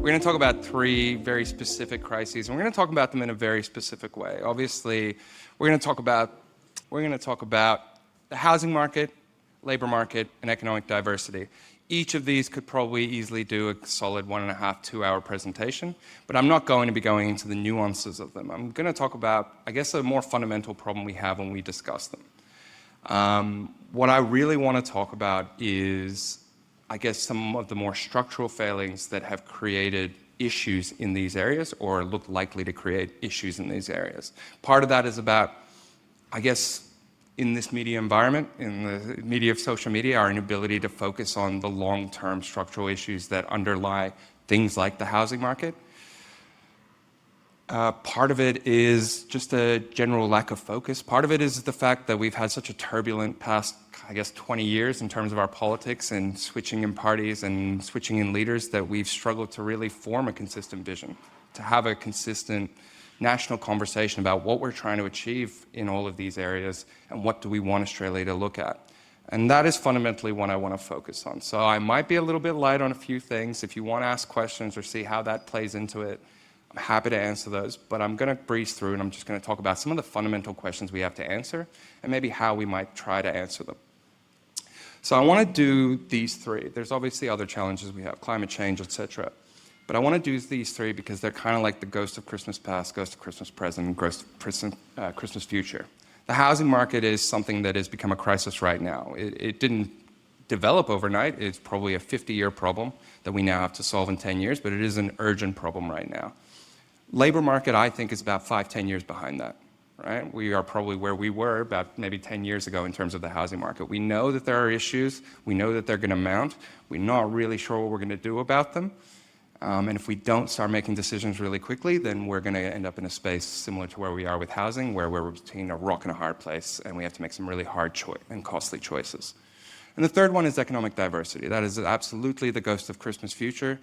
We're going to talk about three very specific crises, and we're going to talk about them in a very specific way. Obviously, we're going to talk about the housing market, labor market, and economic diversity. Each of these could probably easily do a solid 1.5, 2-hour presentation, but I'm not going to be going into the nuances of them. I'm going to talk about, I guess, a more fundamental problem we have when we discuss them. What I really want to talk about is, I guess, some of the more structural failings that have created issues in these areas or look likely to create issues in these areas. Part of that is about, I guess, in this media environment, in the media of social media, our inability to focus on the long-term structural issues that underlie things like the housing market. Part of it is just a general lack of focus. Part of it is the fact that we've had such a turbulent past, I guess, 20 years in terms of our politics and switching in parties and switching in leaders that we've struggled to really form a consistent vision, to have a consistent national conversation about what we're trying to achieve in all of these areas and what do we want Australia to look at. And that is fundamentally what I want to focus on. So I might be a little bit light on a few things. If you want to ask questions or see how that plays into it, I'm happy to answer those, but I'm going to breeze through and I'm just going to talk about some of the fundamental questions we have to answer and maybe how we might try to answer them. So I want to do these three. There's obviously other challenges we have, climate change, etc. But I want to do these three because they're kind of like the ghost of Christmas past, ghost of Christmas present, and ghost of Christmas future. The housing market is something that has become a crisis right now. It didn't develop overnight. It's probably a 50-year problem that we now have to solve in 10 years, but it is an urgent problem right now. Labor market, I think, is about 5-10 years behind that, right? We are probably where we were about maybe 10 years ago in terms of the housing market. We know that there are issues. We know that they're going to mount. We're not really sure what we're going to do about them. And if we don't start making decisions really quickly, then we're going to end up in a space similar to where we are with housing, where we're between a rock and a hard place, and we have to make some really hard and costly choices. And the third one is economic diversity. That is absolutely the ghost of Christmas future.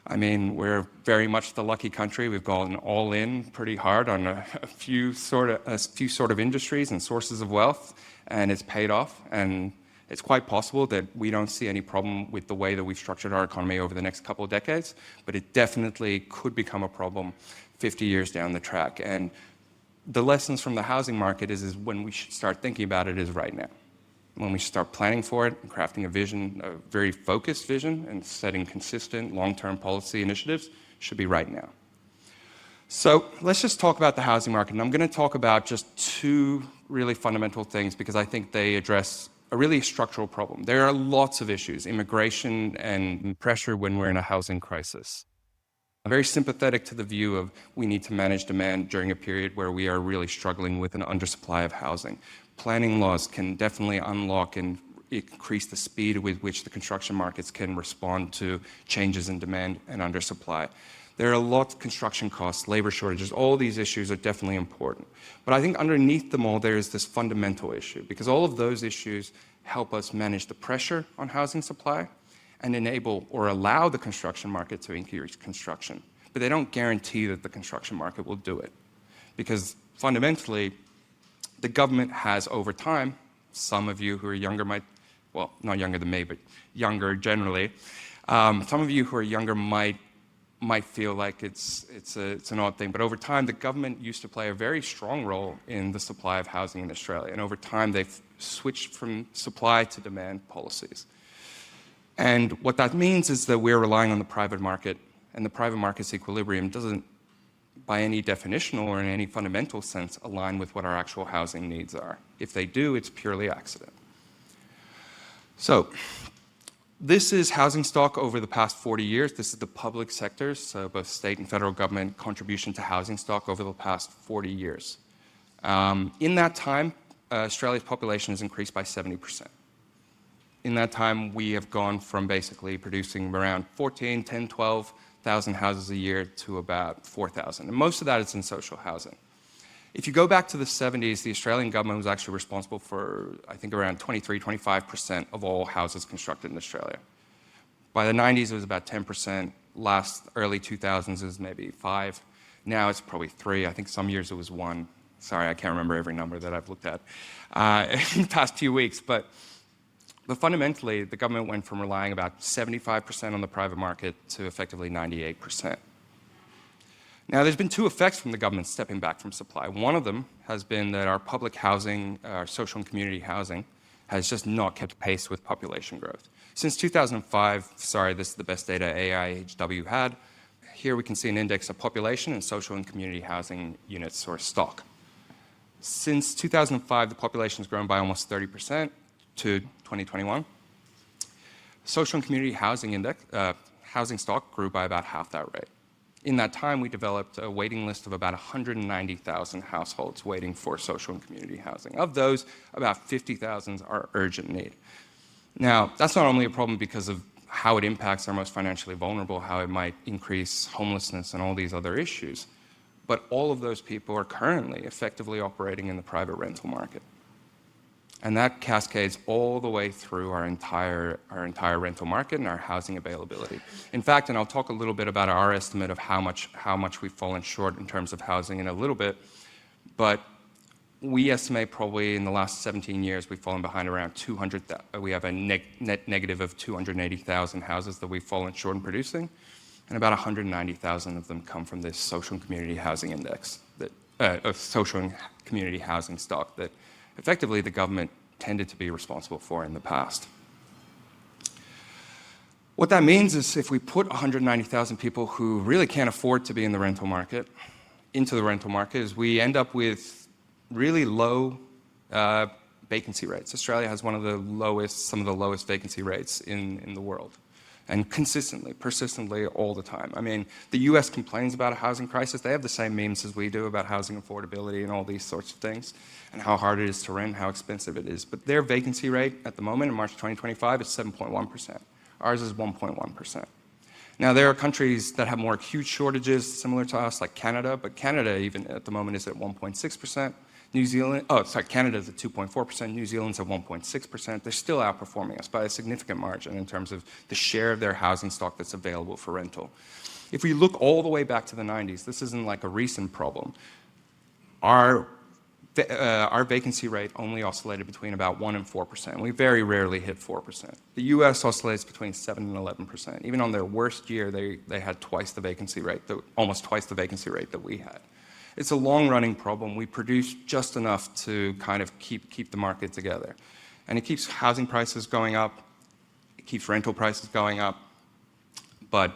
I mean, we're very much the lucky country. We've gone all in pretty hard on a few sort of industries and sources of wealth, and it's paid off. And it's quite possible that we don't see any problem with the way that we've structured our economy over the next couple of decades, but it definitely could become a problem 50 years down the track. And the lessons from the housing market is when we should start thinking about it is right now. When we start planning for it and crafting a vision, a very focused vision, and setting consistent long-term policy initiatives should be right now. So let's just talk about the housing market. And I'm going to talk about just two really fundamental things because I think they address a really structural problem. There are lots of issues, immigration and pressure when we're in a housing crisis. I'm very sympathetic to the view of we need to manage demand during a period where we are really struggling with an undersupply of housing. Planning laws can definitely unlock and increase the speed with which the construction markets can respond to changes in demand and undersupply. There are lots of construction costs, labor shortages, all these issues are definitely important. But I think underneath them all, there is this fundamental issue because all of those issues help us manage the pressure on housing supply and enable or allow the construction market to increase construction. But they don't guarantee that the construction market will do it because fundamentally, the government has over time, some of you who are younger might, well, not younger than me, but younger generally, some of you who are younger might feel like it's an odd thing, but over time, the government used to play a very strong role in the supply of housing in Australia, and over time, they've switched from supply to demand policies. And what that means is that we're relying on the private market, and the private market's equilibrium doesn't, by any definition or in any fundamental sense, align with what our actual housing needs are. If they do, it's purely accident. So, this is housing stock over the past 40 years. This is the public sectors, so both state and federal government contribution to housing stock over the past 40 years. In that time, Australia's population has increased by 70%. In that time, we have gone from basically producing around 12,000 houses a year to about 4,000. And most of that is in social housing. If you go back to the 70s, the Australian government was actually responsible for, I think, around 25% of all houses constructed in Australia. By the 90s, it was about 10%. Early 2000s, it was maybe 5%. Now it's probably 3%. I think some years it was 1%. Sorry, I can't remember every number that I've looked at in the past few weeks. But But fundamentally, the government went from relying about 75% on the private market to effectively 98%. Now, there's been two effects from the government stepping back from supply. One of them has been that our public housing, our social and community housing, has just not kept pace with population growth. Since 2005, sorry, this is the best data AIHW had, here we can see an index of population and social and community housing units or stock. Since 2005, the population has grown by almost 30% to 2021. Social and community housing index, housing stock grew by about half that rate. In that time, we developed a waiting list of about 190,000 households waiting for social and community housing. Of those, about 50,000 are urgent need. Now, that's not only a problem because of how it impacts our most financially vulnerable, how it might increase homelessness and all these other issues, but all of those people are currently effectively operating in the private rental market. And that cascades all the way through our entire rental market and our housing availability. In fact, and I'll talk a little bit about our estimate of how much we've fallen short in terms of housing in a little bit, but we estimate probably in the last 17 years we've fallen behind around 200,000. We have a net negative of 280,000 houses that we've fallen short in producing, and about 190,000 of them come from this social and community housing index, of social and community housing stock that effectively the government tended to be responsible for in the past. What that means is if we put 190,000 people who really can't afford to be in the rental market into the rental market, is we end up with really low vacancy rates. Australia has some of the lowest vacancy rates in the world. And persistently, all the time. I mean, the US complains about a housing crisis. They have the same memes as we do about housing affordability and all these sorts of things, and how hard it is to rent, how expensive it is. But their vacancy rate at the moment in March 2025 is 7.1%. Ours is 1.1%. Now, there are countries that have more acute shortages similar to us, like Canada, but Canada even at the moment is at 1.6%. Canada's at 2.4%, New Zealand's at 1.6%. They're still outperforming us by a significant margin in terms of the share of their housing stock that's available for rental. If we look all the way back to the 90s, this isn't like a recent problem. Our vacancy rate only oscillated between about 1% and 4%. We very rarely hit 4%. The US oscillates between 7% and 11%. Even on their worst year, they had almost twice the vacancy rate that we had. It's a long-running problem. We produce just enough to kind of keep the market together. And it keeps housing prices going up, it keeps rental prices going up, but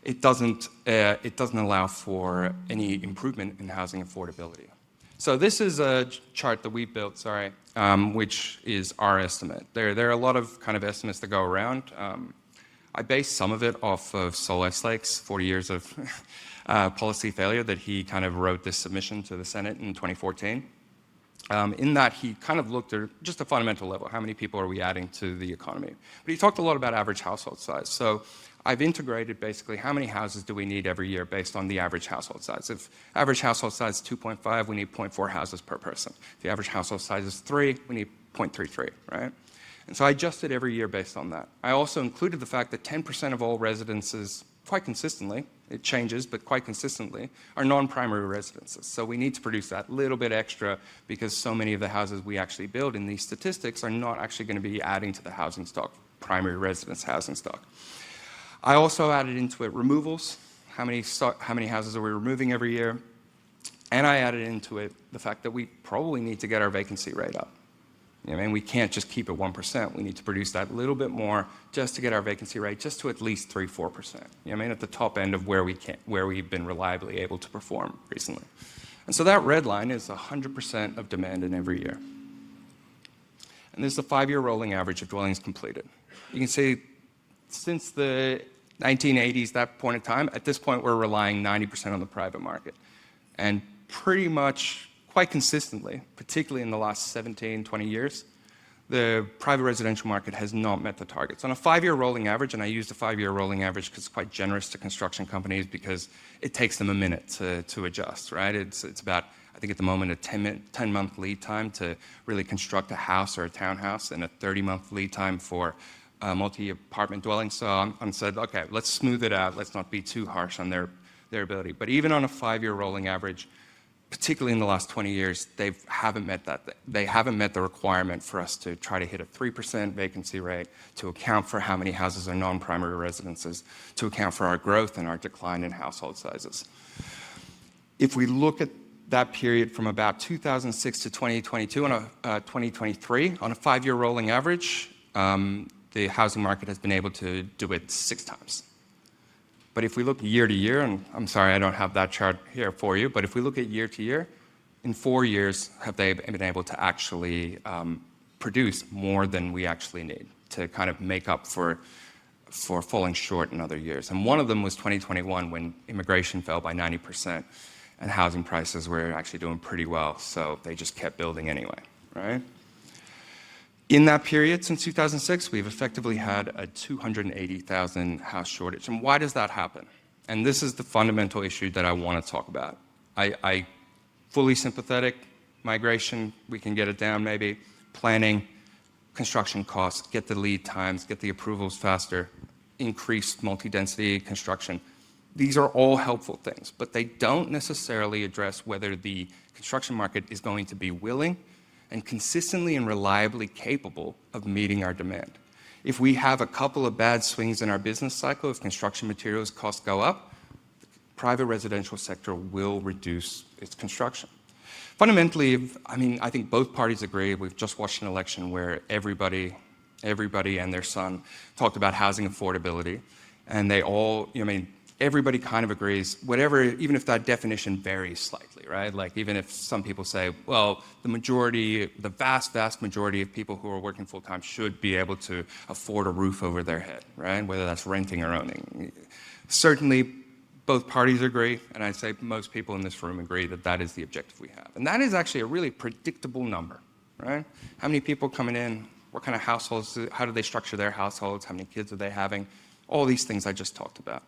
it doesn't allow for any improvement in housing affordability. So this is a chart that we built, which is our estimate. There are a lot of kind of estimates that go around. I based some of it off of Sol Estlakes' 40 years of policy failure that he kind of wrote this submission to the Senate in 2014. In that, he kind of looked at just a fundamental level, how many people are we adding to the economy? But he talked a lot about average household size. So I've integrated basically how many houses do we need every year based on the average household size. If average household size is 2.5, we need 0.4 houses per person. If the average household size is 3, we need 0.33, right? And so I adjusted every year based on that. I also included the fact that 10% of all residences, quite consistently, it changes, but quite consistently, are non-primary residences. So we need to produce that little bit extra because so many of the houses we actually build in these statistics are not actually going to be adding to the housing stock, primary residence housing stock. I also added into it removals, how many houses are we removing every year, and I added into it the fact that we probably need to get our vacancy rate up. You know what I mean? We can't just keep it 1%. We need to produce that little bit more just to get our vacancy rate just to at least 3-4%. You know what I mean? At the top end of where we've been reliably able to perform recently. And so that red line is 100% of demand in every year. And this is the 5-year rolling average of dwellings completed. You can see since the 1980s, that point in time, at this point we're relying 90% on the private market. And pretty much quite consistently, particularly in the last 17, 20 years, the private residential market has not met the targets. On a 5-year rolling average, and I use the 5-year rolling average because it's quite generous to construction companies because it takes them a minute to adjust, right? It's about, I think at the moment, a 10-month lead time to really construct a house or a townhouse and a 30-month lead time for multi-apartment dwellings. So I said, okay, let's smooth it out. Let's not be too harsh on their ability. But even on a 5-year rolling average, particularly in the last 20 years, they haven't met that. They haven't met the requirement for us to try to hit a 3% vacancy rate, to account for how many houses are non-primary residences, to account for our growth and our decline in household sizes. If we look at that period from about 2006 to 2022 and 2023, on a 5-year rolling average, the housing market has been able to do it 6 times. But if we look year to year, and I'm sorry I don't have that chart here for you, but if we look at year to year, in 4 years have they been able to actually produce more than we actually need to kind of make up for falling short in other years. And one of them was 2021, when immigration fell by 90% and housing prices were actually doing pretty well, so they just kept building anyway, right? In that period, since 2006, we've effectively had a 280,000 house shortage. And why does that happen? And this is the fundamental issue that I want to talk about. I fully sympathetic, migration, we can get it down maybe, planning, construction costs, get the lead times, get the approvals faster, increase multi-density construction. These are all helpful things, but they don't necessarily address whether the construction market is going to be willing and consistently and reliably capable of meeting our demand. If we have a couple of bad swings in our business cycle, if construction materials costs go up, the private residential sector will reduce its construction. Fundamentally, I think both parties agree. We've just watched an election where everybody and their son talked about housing affordability, and they all, everybody kind of agrees, whatever, even if that definition varies slightly, right? Like even if some people say, well, the vast, vast majority of people who are working full-time should be able to afford a roof over their head, right? Whether that's renting or owning. Certainly, both parties agree, and I'd say most people in this room agree that that is the objective we have. And that is actually a really predictable number, right? How many people coming in, what kind of households, how do they structure their households, how many kids are they having, all these things I just talked about.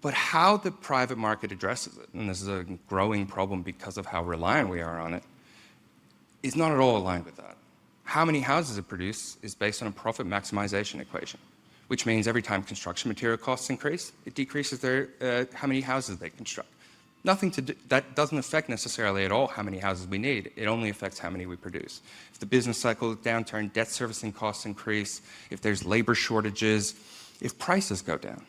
But how the private market addresses it, and this is a growing problem because of how reliant we are on it, is not at all aligned with that. How many houses it produces is based on a profit maximization equation, which means every time construction material costs increase, it decreases how many houses they construct. That doesn't affect necessarily at all how many houses we need. It only affects how many we produce. If the business cycle downturn, debt servicing costs increase, if there's labor shortages, if prices go down,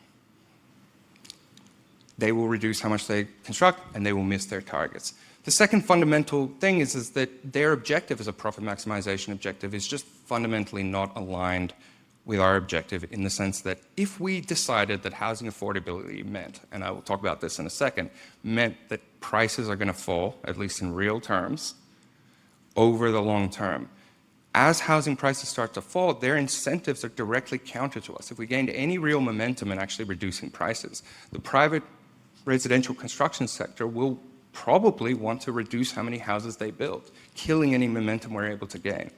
they will reduce how much they construct and they will miss their targets. The second fundamental thing is that their objective as a profit maximization objective is just fundamentally not aligned with our objective, in the sense that if we decided that housing affordability meant, and I will talk about this in a second, meant that prices are going to fall, at least in real terms, over the long term, as housing prices start to fall, their incentives are directly counter to us. If we gained any real momentum in actually reducing prices, the private residential construction sector will probably want to reduce how many houses they build, killing any momentum we're able to gain.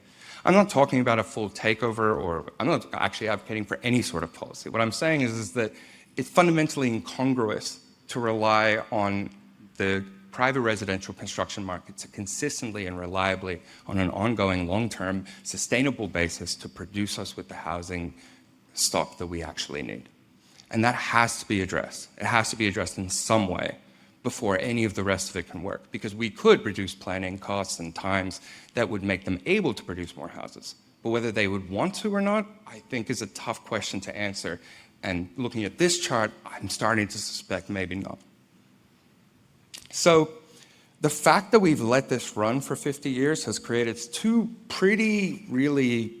I'm not talking about a full takeover, or I'm not actually advocating for any sort of policy. What I'm saying is that it's fundamentally incongruous to rely on the private residential construction market to consistently and reliably, on an ongoing, long-term, sustainable basis, to produce us with the housing stock that we actually need. And that has to be addressed. It has to be addressed in some way before any of the rest of it can work, because we could reduce planning costs and times that would make them able to produce more houses. But whether they would want to or not, I think is a tough question to answer. And looking at this chart, I'm starting to suspect maybe not. So the fact that we've let this run for 50 years has created two really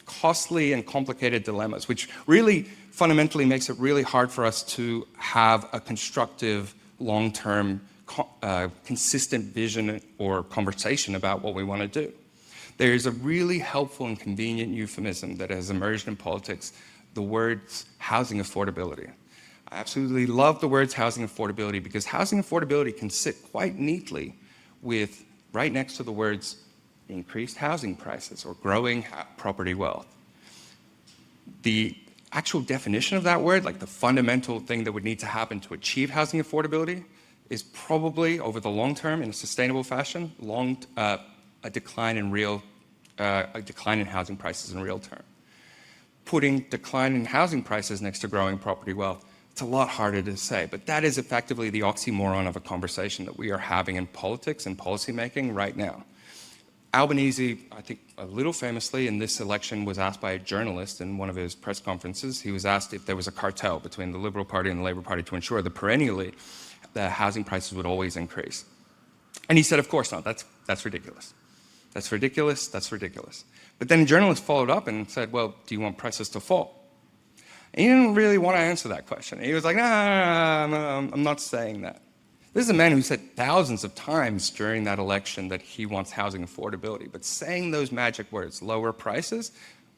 costly and complicated dilemmas, which really fundamentally makes it really hard for us to have a constructive, long-term, consistent vision or conversation about what we want to do. There is a really helpful and convenient euphemism that has emerged in politics, the words housing affordability. I absolutely love the words housing affordability, because housing affordability can sit quite neatly with right next to the words increased housing prices or growing property wealth. The actual definition of that word, like the fundamental thing that would need to happen to achieve housing affordability, is probably, over the long term, in a sustainable fashion, a decline in housing prices in real term. Putting decline in housing prices next to growing property wealth It's a lot harder to say, but that is effectively the oxymoron of a conversation that we are having in politics and policymaking right now. Albanese, I think a little famously in this election, was asked by a journalist in one of his press conferences, he was asked if there was a cartel between the Liberal Party and the Labour Party to ensure that perennially the housing prices would always increase. And he said, of course not, that's ridiculous. That's ridiculous, that's ridiculous. But then a journalist followed up and said, well, do you want prices to fall? And he didn't really want to answer that question. He was like, I'm not saying that. This is a man who said thousands of times during that election that he wants housing affordability, but saying those magic words, lower prices,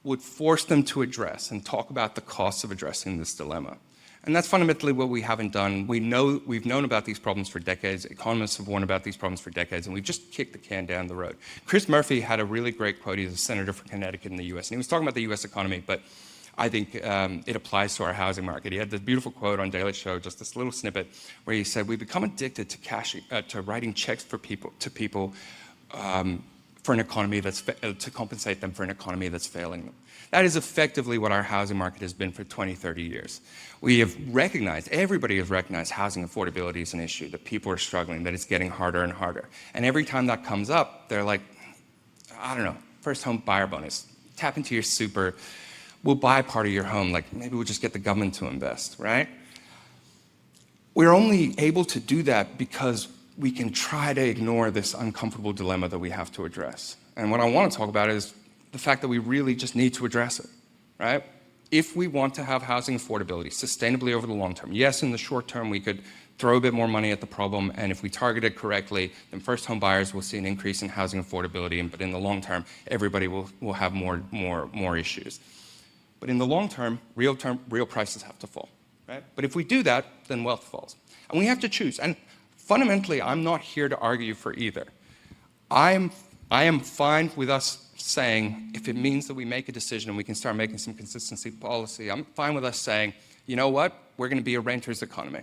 would force them to address and talk about the costs of addressing this dilemma. And that's fundamentally what we haven't done. We've known about these problems for decades. Economists have warned about these problems for decades, and we've just kicked the can down the road. Chris Murphy had a really great quote. He's a senator for Connecticut in the US, and he was talking about the US economy, but I think it applies to our housing market. He had this beautiful quote on Daily Show, just this little snippet, where he said, "We become addicted to writing checks to people for an economy to compensate them for an economy that's failing them." That is effectively what our housing market has been for 20, 30 years. We have recognized, everybody has recognized housing affordability is an issue, that people are struggling, that it's getting harder and harder. And every time that comes up, they're like, I don't know, first home buyer bonus, tap into your super, we'll buy part of your home, like maybe we'll just get the government to invest, right? We're only able to do that because we can try to ignore this uncomfortable dilemma that we have to address. And what I want to talk about is the fact that we really just need to address it, right? If we want to have housing affordability sustainably over the long term, yes, in the short term we could throw a bit more money at the problem, and if we target it correctly, then first home buyers will see an increase in housing affordability, but in the long term, everybody will have more issues. But in the long term, real prices have to fall, right? But if we do that, then wealth falls. And we have to choose. And fundamentally, I'm not here to argue for either. I am fine with us saying, if it means that we make a decision and we can start making some consistency policy, I'm fine with us saying, you know what, we're going to be a renter's economy.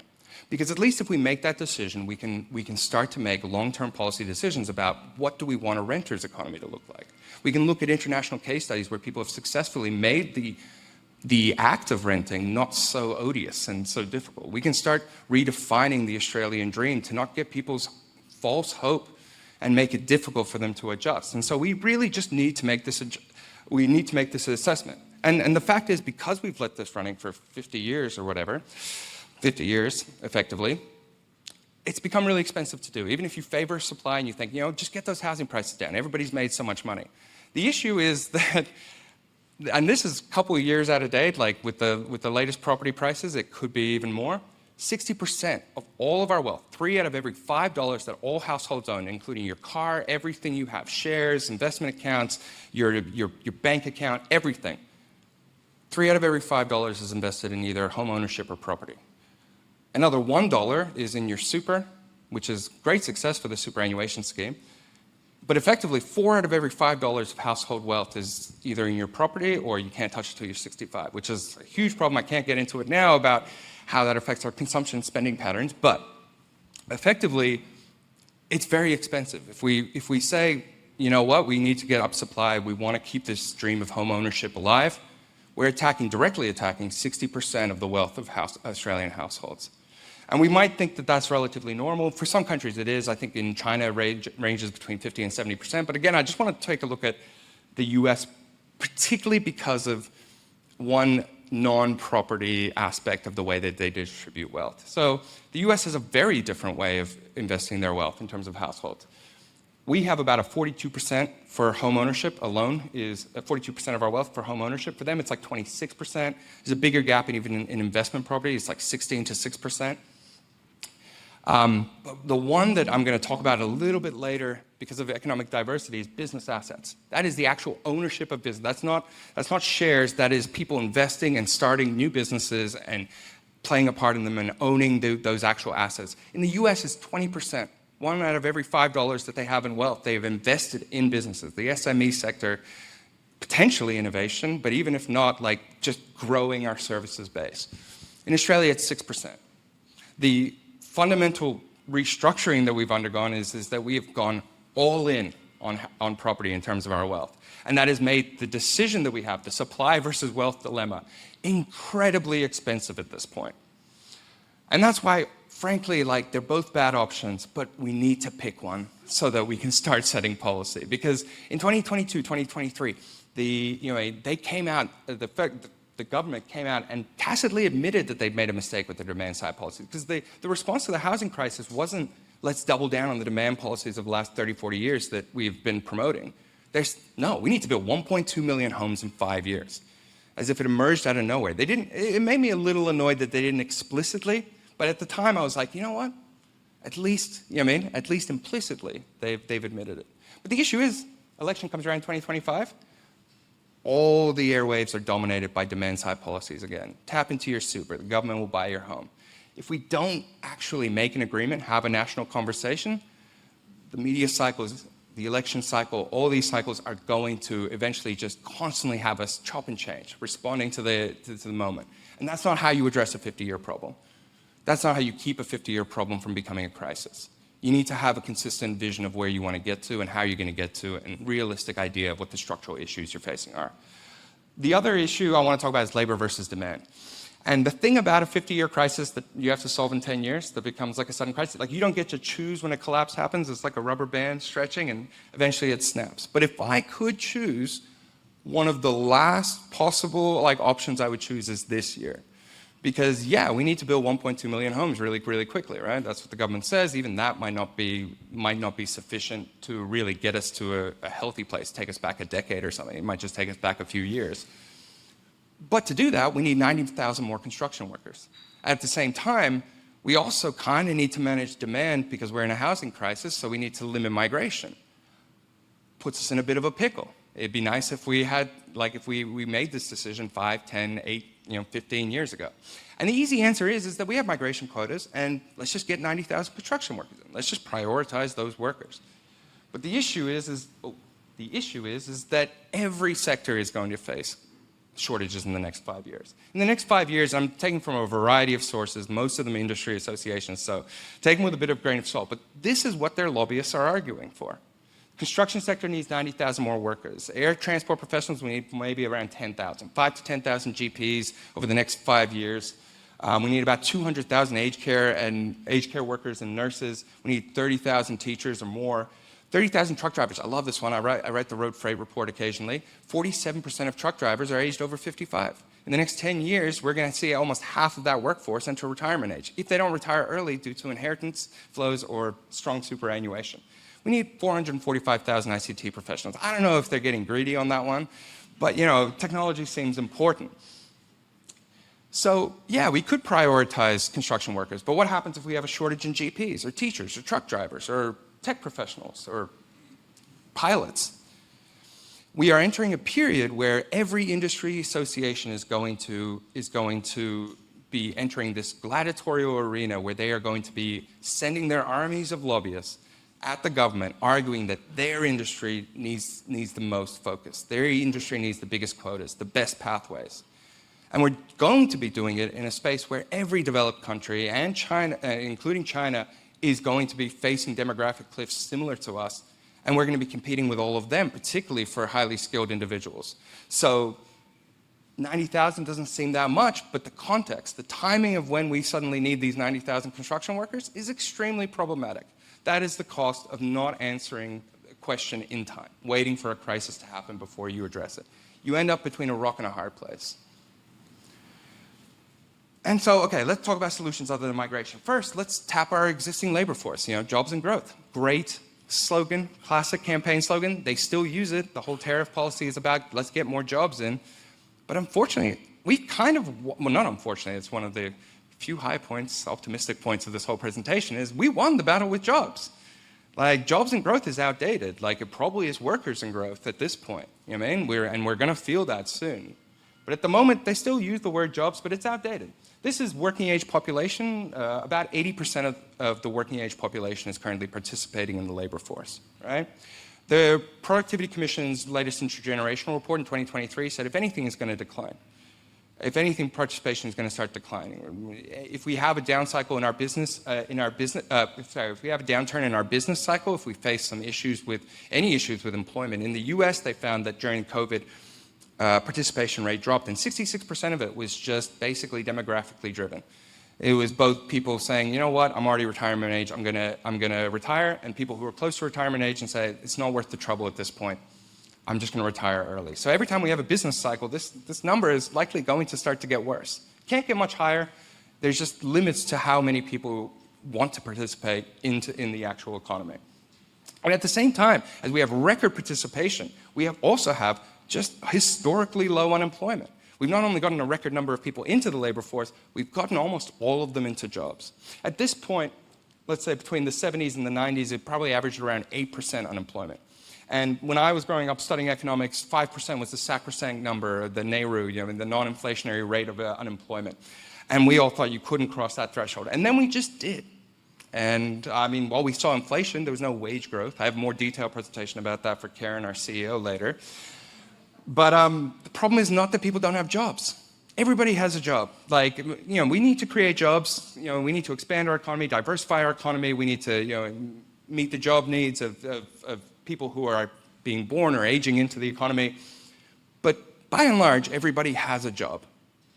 Because at least if we make that decision, we can start to make long-term policy decisions about what do we want a renter's economy to look like. We can look at international case studies where people have successfully made the act of renting not so odious and so difficult. We can start redefining the Australian dream to not give people's false hope and make it difficult for them to adjust. And so we really just need to make this assessment. And the fact is, because we've let this running for 50 years or whatever, 50 years effectively, it's become really expensive to do. Even if you favor supply and you think, just get those housing prices down. Everybody's made so much money. The issue is that, and this is a couple of years out of date, like with the latest property prices, it could be even more. 60% of all of our wealth, 3 out of every $5 that all households own, including your car, everything you have, shares, investment accounts, your bank account, everything. 3 out of every $5 is invested in either home ownership or property. Another $1 is in your super, which is great success for the superannuation scheme. But effectively, 4 out of every $5 of household wealth is either in your property or you can't touch it until you're 65, which is a huge problem. I can't get into it now about how that affects our consumption spending patterns, but effectively, it's very expensive. If we say, you know what, we need to get up supply, we want to keep this dream of home ownership alive, we're directly attacking 60% of the wealth of Australian households. And we might think that that's relatively normal. For some countries it is. I think in China it ranges between 50 and 70%. But again, I just want to take a look at the US, particularly because of one non-property aspect of the way that they distribute wealth. So the US has a very different way of investing their wealth in terms of households. We have about a 42% for home ownership alone, is 42% of our wealth for home ownership. For them, it's like 26%. There's a bigger gap even in investment property. It's like 16 to 6%. But the one that I'm going to talk about a little bit later because of economic diversity is business assets. That is the actual ownership of business. That's not shares. That is people investing and starting new businesses and playing a part in them and owning those actual assets. In the US, it's 20%. 1 out of every $5 that they have in wealth, they have invested in businesses. The SME sector, potentially innovation, but even if not, like just growing our services base. In Australia, it's 6%. The fundamental restructuring that we've undergone is that we have gone all in on property in terms of our wealth. And that has made the decision that we have, the supply versus wealth dilemma, incredibly expensive at this point. And that's why, frankly, like, they're both bad options, but we need to pick one so that we can start setting policy. Because in 2022, 2023, they came out, the government came out and tacitly admitted that they'd made a mistake with their demand side policy. Because the response to the housing crisis wasn't, let's double down on the demand policies of the last 30, 40 years that we've been promoting. No, we need to build 1.2 million homes in 5 years, as if it emerged out of nowhere. It made me a little annoyed that they didn't explicitly, but at the time I was like, you know what? At least, at least implicitly, they've admitted it. But the issue is, election comes around 2025, all the airwaves are dominated by demand-side policies again. Tap into your super, the government will buy your home. If we don't actually make an agreement, have a national conversation, the media cycles, the election cycle, all these cycles are going to eventually just constantly have us chop and change, responding to the moment. And that's not how you address a 50-year problem. That's not how you keep a 50-year problem from becoming a crisis. You need to have a consistent vision of where you want to get to and how you're going to get to, and realistic idea of what the structural issues you're facing are. The other issue I want to talk about is labor versus demand. And the thing about a 50-year crisis that you have to solve in 10 years that becomes like a sudden crisis, like, you don't get to choose when a collapse happens. It's like a rubber band stretching and eventually it snaps. But if I could choose, one of the last possible options I would choose is this year. Because yeah, we need to build 1.2 million homes really, really quickly, right? That's what the government says. Even that might not be sufficient to really get us to a healthy place, take us back a decade or something. It might just take us back a few years. But to do that, we need 90,000 more construction workers. At the same time, we also kind of need to manage demand because we're in a housing crisis, so we need to limit migration. Puts us in a bit of a pickle. It'd be nice if we had, if we made this decision 5, 10, 8, 15 years ago. And the easy answer is that we have migration quotas, and let's just get 90,000 construction workers in. Let's just prioritize those workers. But the issue is that every sector is going to face shortages in the next 5 years. In the next 5 years, I'm taking from a variety of sources, most of them industry associations, so take them with a bit of grain of salt, but this is what their lobbyists are arguing for. Construction sector needs 90,000 more workers. Air transport professionals, we need maybe around 10,000, 5 to 10,000 GPs over the next 5 years. We need about 200,000 aged care workers and nurses. We need 30,000 teachers or more. 30,000 truck drivers. I love this one. I write the road freight report occasionally. 47% of truck drivers are aged over 55. In the next 10 years, we're going to see almost half of that workforce enter retirement age, if they don't retire early due to inheritance flows or strong superannuation. We need 445,000 ICT professionals. I don't know if they're getting greedy on that one, but technology seems important. So yeah, we could prioritize construction workers, but what happens if we have a shortage in GPs or teachers or truck drivers or tech professionals or pilots? We are entering a period where every industry association is going to be entering this gladiatorial arena where they are going to be sending their armies of lobbyists at the government, arguing that their industry needs the most focus. Their industry needs the biggest quotas, the best pathways. And we're going to be doing it in a space where every developed country, and China, including China, is going to be facing demographic cliffs similar to us, and we're going to be competing with all of them, particularly for highly skilled individuals. So 90,000 doesn't seem that much, but the context, the timing of when we suddenly need these 90,000 construction workers is extremely problematic. That is the cost of not answering a question in time, waiting for a crisis to happen before you address it. You end up between a rock and a hard place. And so, okay, let's talk about solutions other than migration. First, let's tap our existing labor force, jobs and growth. Great slogan, classic campaign slogan. They still use it. The whole tariff policy is about let's get more jobs in. But unfortunately, not unfortunately, it's one of the few high points, optimistic points of this whole presentation is we won the battle with jobs. Jobs and growth is outdated. It probably is workers and growth at this point. We're going to feel that soon. But at the moment, they still use the word jobs, but it's outdated. This is working age population. About 80% of the working age population is currently participating in the labor force, right? The Productivity Commission's latest intergenerational report in 2023 said if anything is going to decline, if anything, participation is going to start declining. If we have a down cycle in our business, if we have a downturn in our business cycle, if we face any issues with employment, in the US, they found that during COVID, participation rate dropped, and 66% of it was just basically demographically driven. It was both people saying, you know what, I'm already retirement age, I'm gonna retire, and people who are close to retirement age and say, it's not worth the trouble at this point, I'm just gonna retire early. So every time we have a business cycle, this number is likely going to start to get worse. Can't get much higher. There's just limits to how many people want to participate in the actual economy. And at the same time, as we have record participation, we also have just historically low unemployment. We've not only gotten a record number of people into the labor force, we've gotten almost all of them into jobs. At this point, let's say between the 70s and the 90s, it probably averaged around 8% unemployment. And when I was growing up studying economics, 5% was the sacrosanct number, the NAIRU, the non-inflationary rate of unemployment. And we all thought you couldn't cross that threshold. And then we just did. And I mean, while we saw inflation, there was no wage growth. I have a more detailed presentation about that for Karen, our CEO, later. But the problem is not that people don't have jobs. Everybody has a job. Like, we need to create jobs. We need to expand our economy, diversify our economy. We need to, meet the job needs of people who are being born or aging into the economy. But by and large, everybody has a job,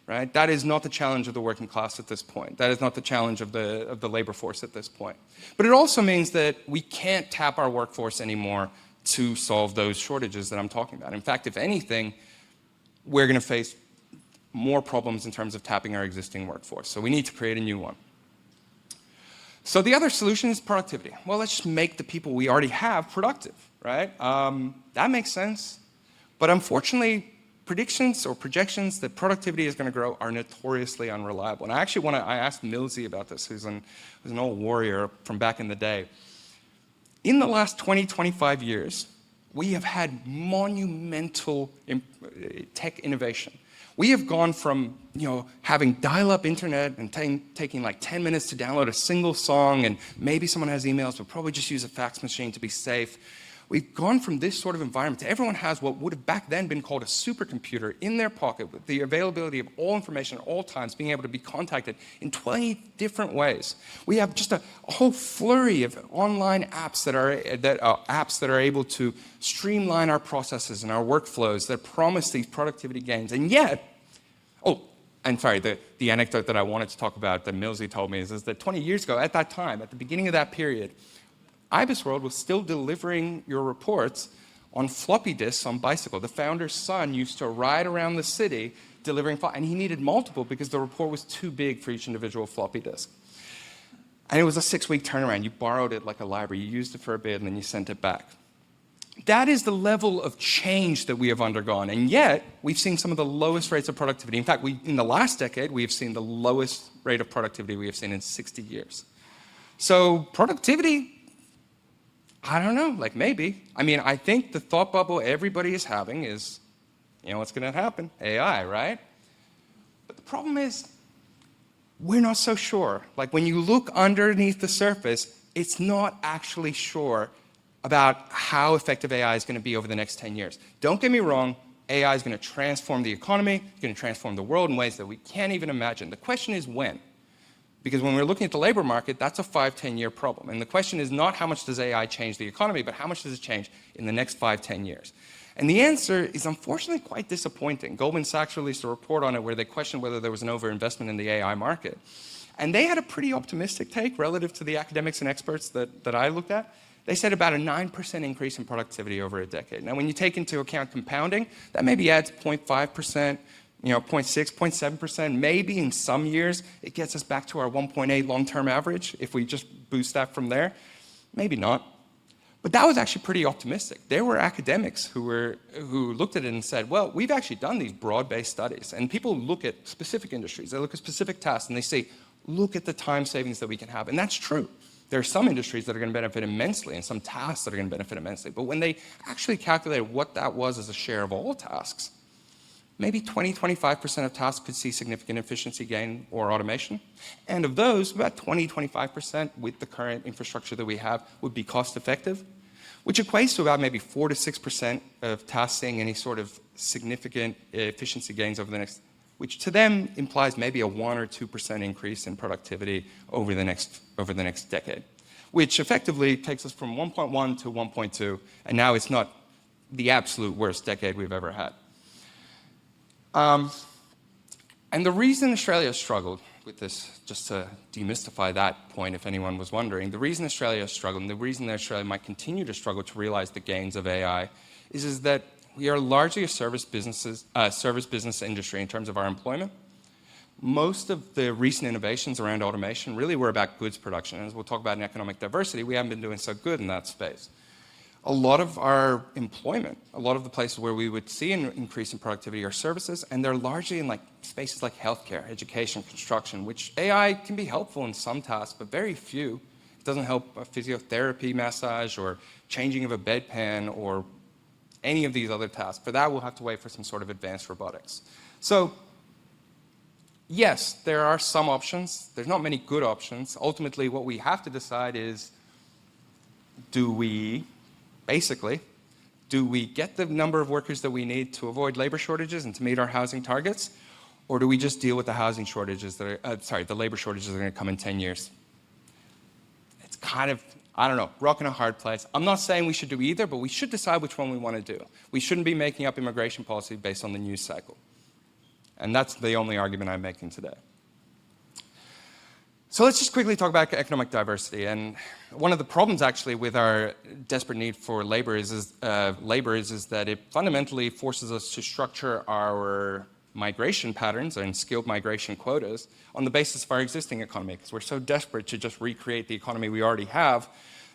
right? That is not the challenge of the working class at this point. That is not the challenge of the labor force at this point. But it also means that we can't tap our workforce anymore to solve those shortages that I'm talking about. In fact, if anything, we're going to face more problems in terms of tapping our existing workforce. So we need to create a new one. So the other solution is productivity. Well, let's just make the people we already have productive, right? That makes sense. But unfortunately, predictions or projections that productivity is going to grow are notoriously unreliable. And I asked Millsy about this, who's an old warrior from back in the day. In the last 20, 25 years, we have had monumental tech innovation. We have gone from, having dial-up internet and taking like 10 minutes to download a single song, and maybe someone has emails, but probably just use a fax machine to be safe. We've gone from this sort of environment to everyone has what would have back then been called a supercomputer in their pocket with the availability of all information at all times, being able to be contacted in 20 different ways. We have just a whole flurry of online apps that are able to streamline our processes and our workflows that promise these productivity gains. And yet, the anecdote that I wanted to talk about that Millsy told me is that 20 years ago, at that time, at the beginning of that period, IBISWorld was still delivering your reports on floppy disks on bicycle. The founder's son used to ride around the city delivering, and he needed multiple because the report was too big for each individual floppy disk. And it was a 6-week turnaround. You borrowed it like a library. You used it for a bit, and then you sent it back. That is the level of change that we have undergone. And yet, we've seen some of the lowest rates of productivity. In fact, in the last decade, we have seen the lowest rate of productivity we have seen in 60 years. So productivity, I don't know, maybe. I mean, I think the thought bubble everybody is having is, what's going to happen? AI, right? But the problem is, we're not so sure. When you look underneath the surface, it's not actually sure about how effective AI is going to be over the next 10 years. Don't get me wrong, AI is going to transform the economy, it's going to transform the world in ways that we can't even imagine. The question is when. Because when we're looking at the labor market, that's a 5-10 year problem. And the question is not how much does AI change the economy, but how much does it change in the next 5-10 years? And the answer is unfortunately quite disappointing. Goldman Sachs released a report on it where they questioned whether there was an overinvestment in the AI market. And they had a pretty optimistic take relative to the academics and experts that I looked at. They said about a 9% increase in productivity over a decade. Now, when you take into account compounding, that maybe adds 0.5%, 0.6, 0.7%. Maybe in some years, it gets us back to our 1.8 long-term average if we just boost that from there. Maybe not. But that was actually pretty optimistic. There were academics who looked at it and said, well, we've actually done these broad-based studies. And people look at specific industries. They look at specific tasks, and they say, look at the time savings that we can have. And that's true. There are some industries that are going to benefit immensely and some tasks that are going to benefit immensely. But when they actually calculated what that was as a share of all tasks, maybe 20, 25% of tasks could see significant efficiency gain or automation. And of those, about 20, 25% with the current infrastructure that we have would be cost effective, which equates to about maybe 4 to 6% of tasks seeing any sort of significant efficiency gains over the next, which to them implies maybe a 1 or 2% increase in productivity over the next decade, which effectively takes us from 1.1 to 1.2, and now it's not the absolute worst decade we've ever had. And the reason Australia has struggled with this, just to demystify that point, if anyone was wondering, the reason Australia is struggling, the reason that Australia might continue to struggle to realize the gains of AI is that we are largely a service business industry in terms of our employment. Most of the recent innovations around automation really were about goods production. As we'll talk about in economic diversity, we haven't been doing so good in that space. A lot of our employment, a lot of the places where we would see an increase in productivity are services, and they're largely in spaces like healthcare, education, construction, which AI can be helpful in some tasks, but very few. It doesn't help a physiotherapy massage or changing of a bedpan or any of these other tasks. For that, we'll have to wait for some sort of advanced robotics. So, yes, there are some options. There's not many good options. Ultimately, what we have to decide is, do we get the number of workers that we need to avoid labor shortages and to meet our housing targets? Or do we just deal with the housing shortages that are, the labor shortages that are going to come in 10 years? It's kind of, I don't know, rock and a hard place. I'm not saying we should do either, but we should decide which one we want to do. We shouldn't be making up immigration policy based on the news cycle. And that's the only argument I'm making today. So let's just quickly talk about economic diversity. And one of the problems, actually, with our desperate need for labor is that it fundamentally forces us to structure our migration patterns and skilled migration quotas on the basis of our existing economy, because we're so desperate to just recreate the economy we already have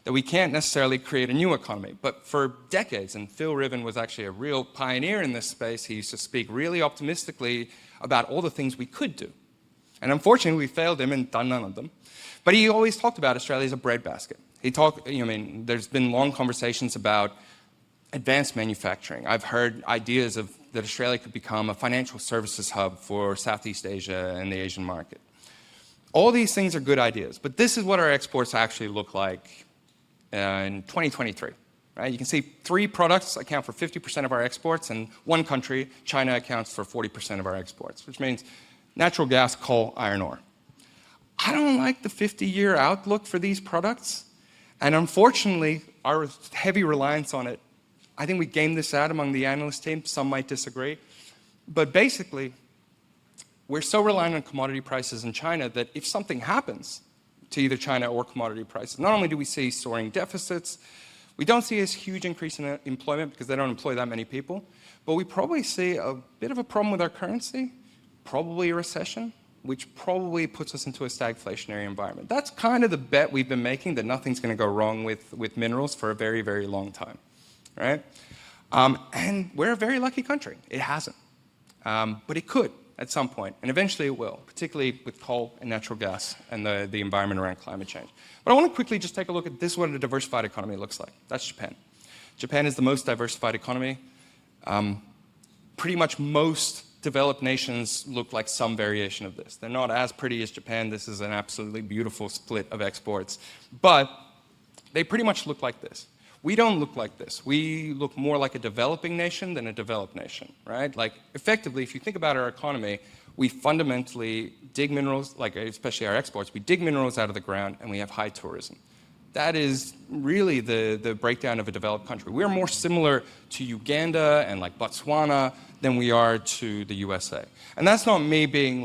that we can't necessarily create a new economy. But for decades, and Phil Riven was actually a real pioneer in this space, he used to speak really optimistically about all the things we could do. And unfortunately, we failed him and done none of them. But he always talked about Australia as a breadbasket. There's been long conversations about advanced manufacturing. I've heard ideas that Australia could become a financial services hub for Southeast Asia and the Asian market. All these things are good ideas, but this is what our exports actually look like in 2023. Right? You can see 3 products account for 50% of our exports, and one country, China, accounts for 40% of our exports, which means natural gas, coal, iron ore. I don't like the 50-year outlook for these products, and unfortunately, our heavy reliance on it, I think we gamed this out among the analyst team. Some might disagree, but basically, we're so reliant on commodity prices in China that if something happens to either China or commodity prices, not only do we see soaring deficits, we don't see a huge increase in employment because they don't employ that many people, but we probably see a bit of a problem with our currency, probably a recession, which probably puts us into a stagflationary environment. That's kind of the bet we've been making, that nothing's going to go wrong with minerals for a very, very long time, right? And we're a very lucky country. It hasn't, but it could at some point, and eventually it will, particularly with coal and natural gas and the environment around climate change. But I want to quickly just take a look at this, what a diversified economy looks like. That's Japan. Japan is the most diversified economy. Pretty much most developed nations look like some variation of this. They're not as pretty as Japan. This is an absolutely beautiful split of exports. But they pretty much look like this. We don't look like this. We look more like a developing nation than a developed nation, right? Like, effectively, if you think about our economy, we fundamentally dig minerals, especially our exports, we dig minerals out of the ground and we have high tourism. That is really the breakdown of a developed country. We're more similar to Uganda and Botswana than we are to the USA. And that's not me being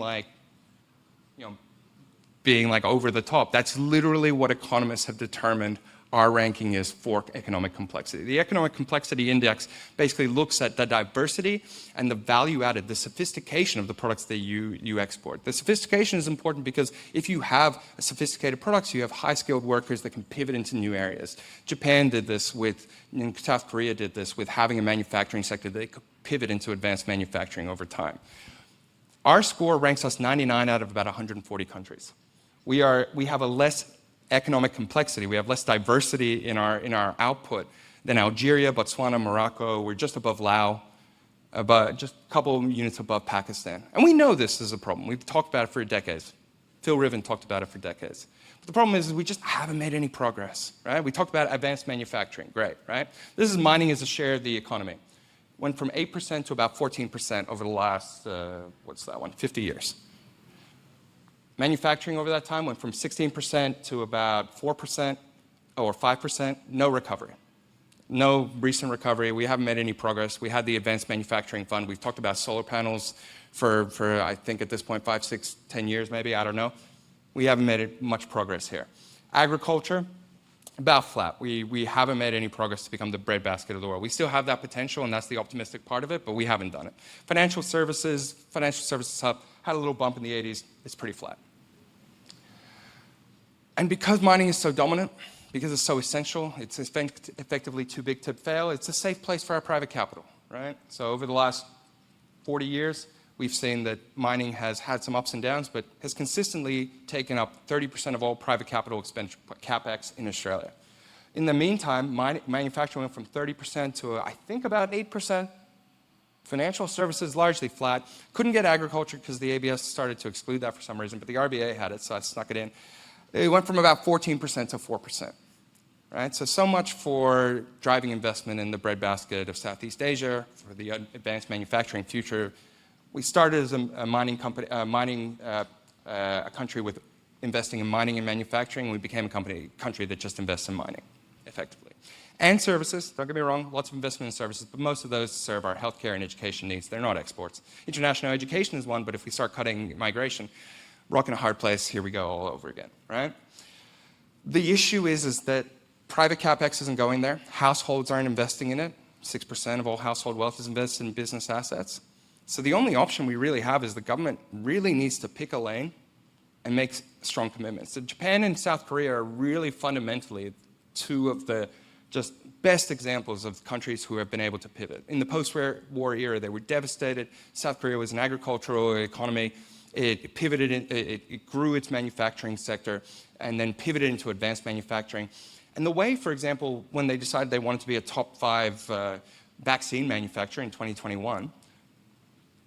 over the top. That's literally what economists have determined our ranking is for economic complexity. The Economic Complexity Index basically looks at the diversity and the value added, the sophistication of the products that you export. The sophistication is important because if you have sophisticated products, you have high-skilled workers that can pivot into new areas. Japan did this and South Korea did this with having a manufacturing sector that could pivot into advanced manufacturing over time. Our score ranks us 99 out of about 140 countries. We have a less economic complexity. We have less diversity in our output than Algeria, Botswana, Morocco. We're just above Laos, just a couple units above Pakistan. And we know this is a problem. We've talked about it for decades. Phil Riven talked about it for decades. But the problem is we just haven't made any progress, right? We talked about advanced manufacturing. Great, right? This is mining as a share of the economy. Went from 8% to about 14% over the last, 50 years. Manufacturing over that time went from 16% to about 4% or 5%, no recovery. No recent recovery. We haven't made any progress. We had the Advanced Manufacturing Fund. We've talked about solar panels for I think at this point, 5, 6, 10 years maybe, I don't know. We haven't made much progress here. Agriculture, about flat. We haven't made any progress to become the breadbasket of the world. We still have that potential, and that's the optimistic part of it, but we haven't done it. Financial services hub had a little bump in the 80s. It's pretty flat. And because mining is so dominant, because it's so essential, it's effectively too big to fail, it's a safe place for our private capital, right? So over the last 40 years, we've seen that mining has had some ups and downs, but has consistently taken up 30% of all private capital expenditure, CapEx, in Australia. In the meantime, manufacturing went from 30% to, I think, about 8%. Financial services, largely flat. Couldn't get agriculture because the ABS started to exclude that for some reason, but the RBA had it, so I snuck it in. It went from about 14% to 4%. Right? So much for driving investment in the breadbasket of Southeast Asia, for the advanced manufacturing future. We started as a mining company, a country with investing in mining and manufacturing. We became a country that just invests in mining, effectively. And services, don't get me wrong, lots of investment in services, but most of those serve our healthcare and education needs. They're not exports. International education is one, but if we start cutting migration, rock in a hard place, here we go all over again, right? The issue is that private CapEx isn't going there. Households aren't investing in it. 6% of all household wealth is invested in business assets. So the only option we really have is the government really needs to pick a lane and make strong commitments. So Japan and South Korea are really fundamentally two of the just best examples of countries who have been able to pivot. In the post-war era, they were devastated. South Korea was an agricultural economy. It pivoted, it grew its manufacturing sector and then pivoted into advanced manufacturing. And the way, for example, when they decided they wanted to be a top 5 vaccine manufacturer in 2021,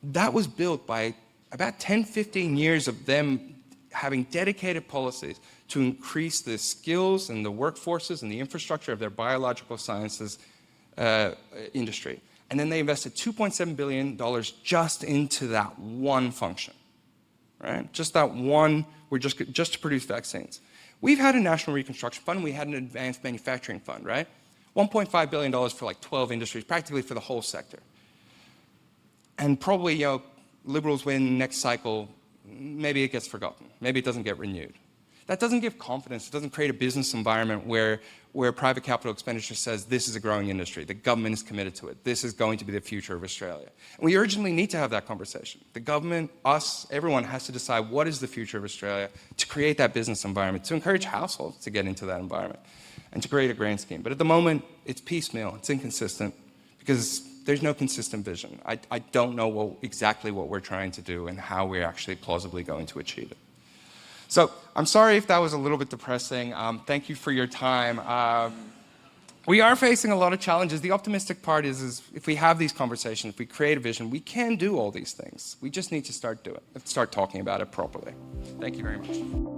that was built by about 10, 15 years of them having dedicated policies to increase the skills and the workforces and the infrastructure of their biological sciences industry. And then they invested $2.7 billion just into that one function, right? Just that one, just to produce vaccines. We've had a National Reconstruction Fund, we had an Advanced Manufacturing Fund, right? $1.5 billion for like 12 industries, practically for the whole sector. And probably, Liberals win next cycle, maybe it gets forgotten. Maybe it doesn't get renewed. That doesn't give confidence. It doesn't create a business environment where private capital expenditure says this is a growing industry. The government is committed to it. This is going to be the future of Australia. And we urgently need to have that conversation. The government, us, everyone has to decide what is the future of Australia to create that business environment, to encourage households to get into that environment, and to create a grand scheme. But at the moment, it's piecemeal. It's inconsistent because there's no consistent vision. I don't know exactly what we're trying to do and how we're actually plausibly going to achieve it. So I'm sorry if that was a little bit depressing. Thank you for your time. We are facing a lot of challenges. The optimistic part is if we have these conversations, if we create a vision, we can do all these things. We just need to start talking about it properly. Thank you very much.